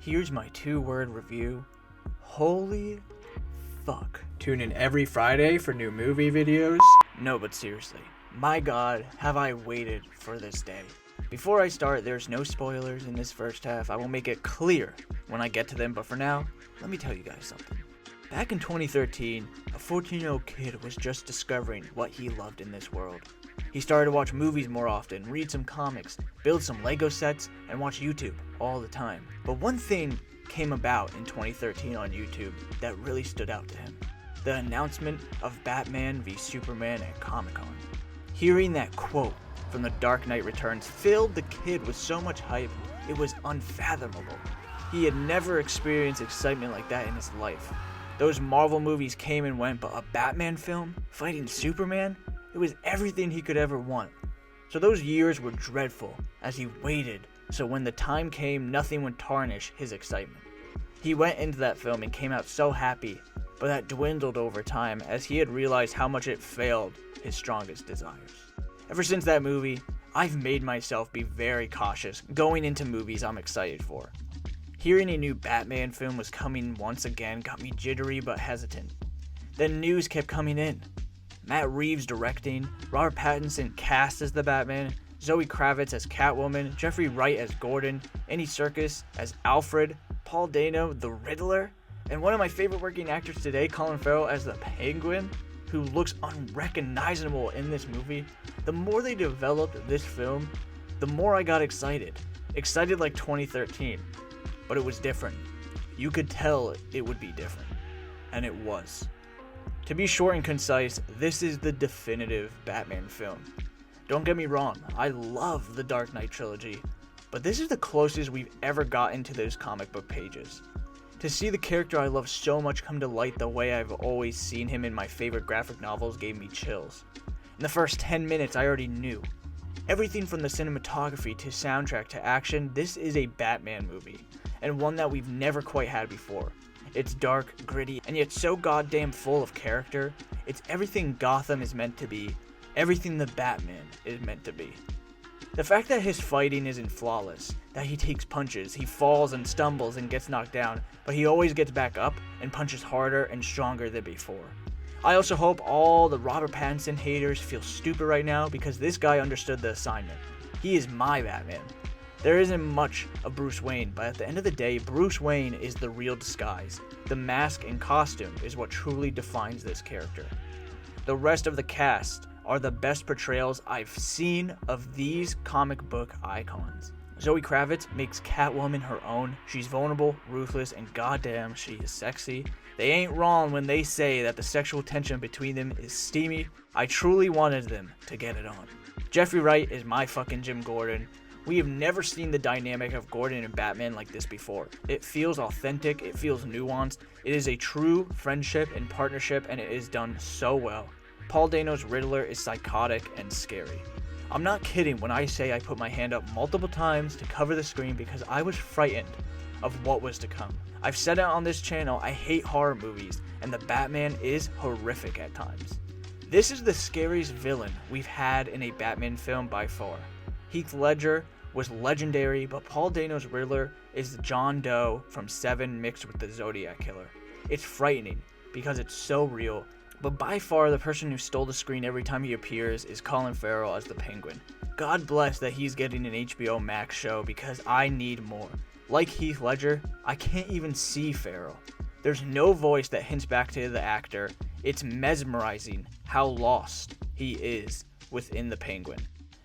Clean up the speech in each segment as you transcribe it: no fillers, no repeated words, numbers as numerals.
Here's my 2-word review. Holy fuck. Tune in every Friday for new movie videos. No, but seriously, my god, have I waited for this day. Before I start, there's no spoilers in this first half. I will make it clear when I get to them, but for now, let me tell you guys something. Back in 2013, a 14-year-old kid was just discovering what he loved in this world. He started to watch movies more often, read some comics, build some Lego sets, and watch YouTube all the time. But one thing came about in 2013 on YouTube that really stood out to him. The announcement of Batman v Superman at Comic-Con. Hearing that quote from The Dark Knight Returns filled the kid with so much hype, it was unfathomable. He had never experienced excitement like that in his life. Those Marvel movies came and went, but a Batman film fighting Superman? It was everything he could ever want. So those years were dreadful as he waited, so when the time came, nothing would tarnish his excitement. He went into that film and came out so happy, but that dwindled over time as he had realized how much it failed his strongest desires. Ever since that movie, I've made myself be very cautious going into movies I'm excited for. Hearing a new Batman film was coming once again got me jittery but hesitant. Then news kept coming in. Matt Reeves directing, Robert Pattinson cast as the Batman, Zoe Kravitz as Catwoman, Jeffrey Wright as Gordon, Andy Serkis as Alfred, Paul Dano the Riddler, and one of my favorite working actors today, Colin Farrell as the Penguin, who looks unrecognizable in this movie. The more they developed this film, the more I got excited. Excited like 2013. But it was different. You could tell it would be different. And it was. To be short and concise, this is the definitive Batman film. Don't get me wrong, I love the Dark Knight trilogy, but this is the closest we've ever gotten to those comic book pages. To see the character I love so much come to light the way I've always seen him in my favorite graphic novels gave me chills. In the first 10 minutes I already knew. Everything from the cinematography to soundtrack to action, this is a Batman movie, and one that we've never quite had before. It's dark, gritty, and yet so goddamn full of character. It's everything Gotham is meant to be, everything the Batman is meant to be. The fact that his fighting isn't flawless, that he takes punches, he falls and stumbles and gets knocked down, but he always gets back up and punches harder and stronger than before. I also hope all the Robert Pattinson haters feel stupid right now because this guy understood the assignment. He is my Batman. There isn't much of Bruce Wayne, but at the end of the day, Bruce Wayne is the real disguise. The mask and costume is what truly defines this character. The rest of the cast are the best portrayals I've seen of these comic book icons. Zoe Kravitz makes Catwoman her own. She's vulnerable, ruthless, and goddamn, she is sexy. They ain't wrong when they say that the sexual tension between them is steamy. I truly wanted them to get it on. Jeffrey Wright is my fucking Jim Gordon. We have never seen the dynamic of Gordon and Batman like this before. It feels authentic, it feels nuanced, it is a true friendship and partnership, and it is done so well. Paul Dano's Riddler is psychotic and scary. I'm not kidding when I say I put my hand up multiple times to cover the screen because I was frightened of what was to come. I've said it on this channel, I hate horror movies, and the Batman is horrific at times. This is the scariest villain we've had in a Batman film by far. Heath Ledger was legendary, but Paul Dano's Riddler is John Doe from Seven mixed with the Zodiac Killer. It's frightening because it's so real, but by far the person who stole the screen every time he appears is Colin Farrell as the Penguin. God bless that he's getting an HBO Max show because I need more. Like Heath Ledger, I can't even see Farrell. There's no voice that hints back to the actor. It's mesmerizing how lost he is within the Penguin.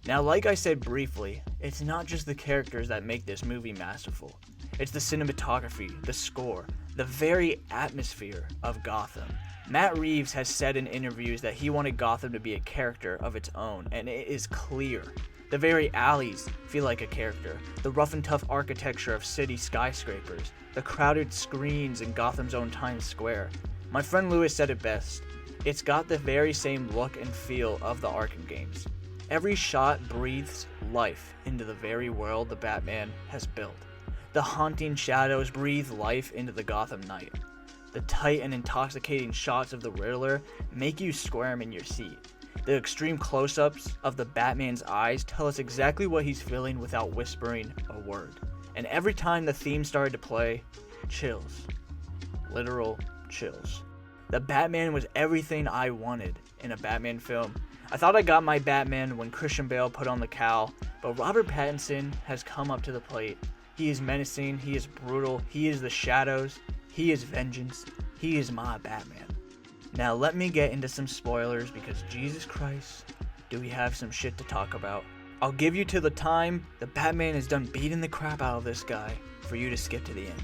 Now, like I said briefly, it's not just the characters that make this movie masterful. It's the cinematography, the score, the very atmosphere of Gotham. Matt Reeves has said in interviews that he wanted Gotham to be a character of its own, and it is clear. The very alleys feel like a character. The rough and tough architecture of city skyscrapers. The crowded screens in Gotham's own Times Square. My friend Lewis said it best. It's got the very same look and feel of the Arkham games. Every shot breathes life into the very world the Batman has built. The haunting shadows breathe life into the Gotham Knight. The tight and intoxicating shots of the Riddler make you squirm in your seat. The extreme close-ups of the Batman's eyes tell us exactly what he's feeling without whispering a word. And every time the theme started to play, chills. Literal chills. The Batman was everything I wanted in a Batman film. I thought I got my Batman when Christian Bale put on the cowl, but Robert Pattinson has come up to the plate. He is menacing, he is brutal, he is the shadows, he is vengeance, he is my Batman. Now let me get into some spoilers because Jesus Christ, do we have some shit to talk about. I'll give you till the time the Batman is done beating the crap out of this guy for you to skip to the end.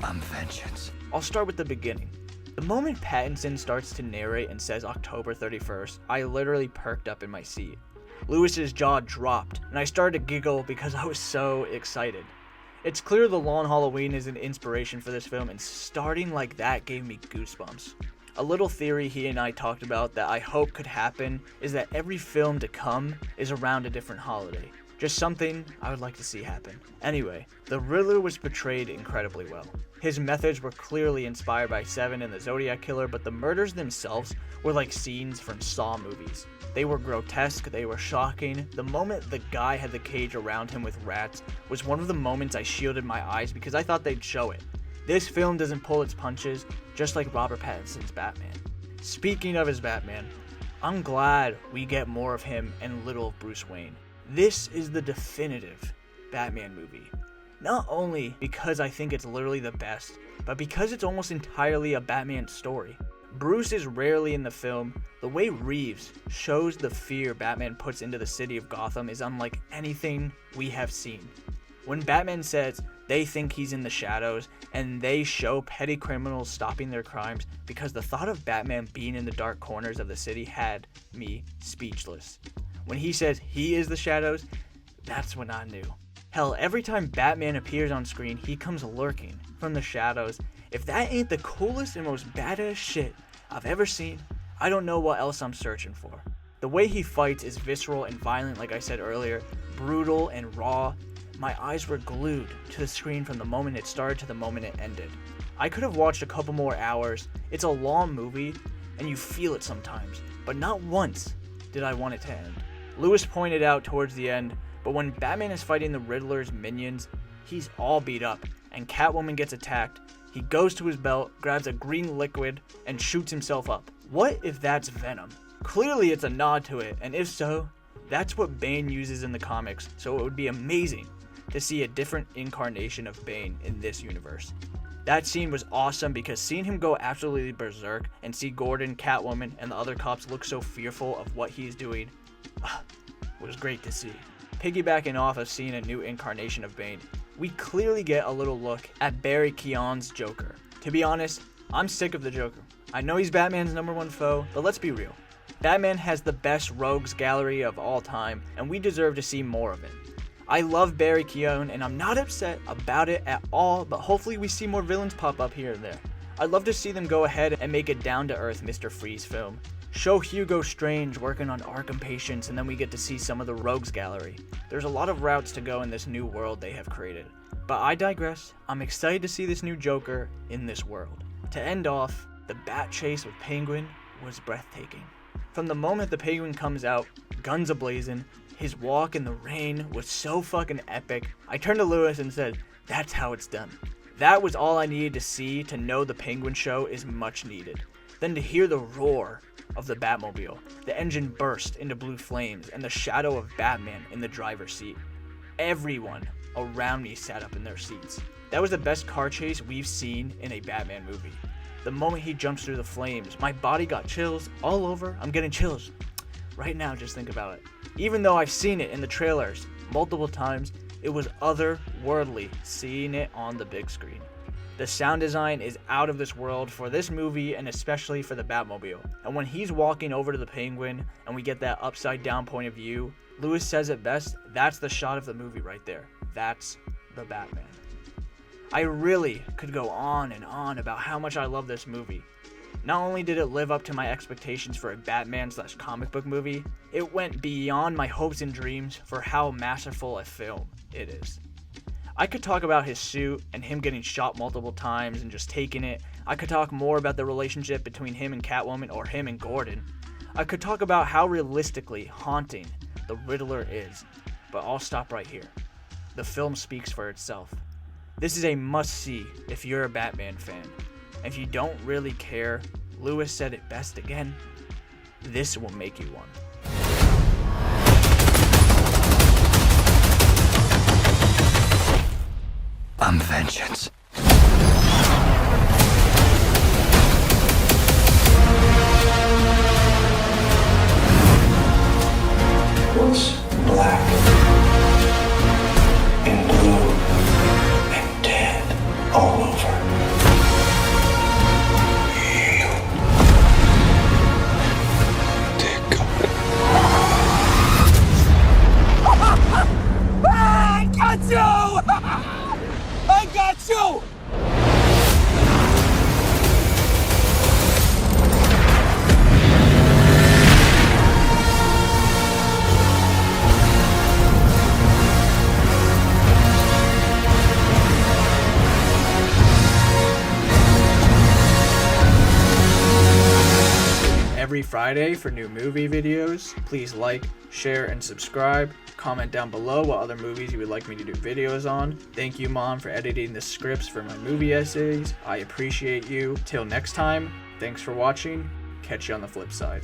I'm vengeance. I'll start with the beginning. The moment Pattinson starts to narrate and says October 31st, I literally perked up in my seat. Lewis's jaw dropped, and I started to giggle because I was so excited. It's clear the Long Halloween is an inspiration for this film, and starting like that gave me goosebumps. A little theory he and I talked about that I hope could happen is that every film to come is around a different holiday. Just something I would like to see happen. Anyway, the Riddler was portrayed incredibly well. His methods were clearly inspired by Seven and the Zodiac Killer, but the murders themselves were like scenes from Saw movies. They were grotesque, they were shocking. The moment the guy had the cage around him with rats was one of the moments I shielded my eyes because I thought they'd show it. This film doesn't pull its punches, just like Robert Pattinson's Batman. Speaking of his Batman, I'm glad we get more of him and little of Bruce Wayne. This is the definitive Batman movie. Not only because I think it's literally the best, but because it's almost entirely a Batman story. Bruce is rarely in the film. The way Reeves shows the fear Batman puts into the city of Gotham is unlike anything we have seen. When Batman says they think he's in the shadows and they show petty criminals stopping their crimes because the thought of Batman being in the dark corners of the city had me speechless. When he says he is the shadows, that's when I knew. Hell, every time Batman appears on screen, he comes lurking from the shadows. If that ain't the coolest and most badass shit I've ever seen, I don't know what else I'm searching for. The way he fights is visceral and violent, like I said earlier, brutal and raw. My eyes were glued to the screen from the moment it started to the moment it ended. I could have watched a couple more hours. It's a long movie, and you feel it sometimes, but not once did I want it to end. Lewis pointed out towards the end, but when Batman is fighting the Riddler's minions, he's all beat up, and Catwoman gets attacked. He goes to his belt, grabs a green liquid, and shoots himself up. What if that's Venom? Clearly it's a nod to it, and if so, that's what Bane uses in the comics, so it would be amazing to see a different incarnation of Bane in this universe. That scene was awesome because seeing him go absolutely berserk and see Gordon, Catwoman, and the other cops look so fearful of what he's doing was great to see. Piggybacking off of seeing a new incarnation of Bane, we clearly get a little look at Barry Keoghan's Joker. To be honest, I'm sick of the Joker. I know he's Batman's #1 foe, but let's be real. Batman has the best rogues gallery of all time, and we deserve to see more of it. I love Barry Keoghan, and I'm not upset about it at all, but hopefully we see more villains pop up here and there. I'd love to see them go ahead and make a down-to-earth Mr. Freeze film. Show Hugo Strange working on Arkham Patience, and then we get to see some of the rogues gallery. There's a lot of routes to go in this new world they have created. But I digress. I'm excited to see this new Joker in this world. To end off, the bat chase with Penguin was breathtaking. From the moment the Penguin comes out, guns ablazing, his walk in the rain was so fucking epic. I turned to Lewis and said, that's how it's done. That was all I needed to see to know the Penguin show is much needed. Then to hear the roar of the Batmobile, the engine burst into blue flames, and the shadow of Batman in the driver's seat. Everyone around me sat up in their seats. That was the best car chase we've seen in a Batman movie. The moment he jumps through the flames, my body got chills all over. I'm getting chills right now, just think about it. Even though I've seen it in the trailers multiple times, it was otherworldly seeing it on the big screen. The sound design is out of this world for this movie and especially for the Batmobile. And when he's walking over to the Penguin and we get that upside down point of view, Lewis says it best, that's the shot of the movie right there. That's the Batman. I really could go on and on about how much I love this movie. Not only did it live up to my expectations for a Batman/comic book movie, it went beyond my hopes and dreams for how masterful a film it is. I could talk about his suit and him getting shot multiple times and just taking it. I could talk more about the relationship between him and Catwoman or him and Gordon. I could talk about how realistically haunting the Riddler is, but I'll stop right here. The film speaks for itself. This is a must-see if you're a Batman fan. If you don't really care, Lewis said it best again, this will make you one. I'm vengeance. What's black and blue and dead all over? You. Dear God. I got you! I got you! Every Friday for new movie videos. Please like, share, and subscribe. Comment down below what other movies you would like me to do videos on. Thank you, Mom, for editing the scripts for my movie essays. I appreciate you. Till next time, thanks for watching. Catch you on the flip side.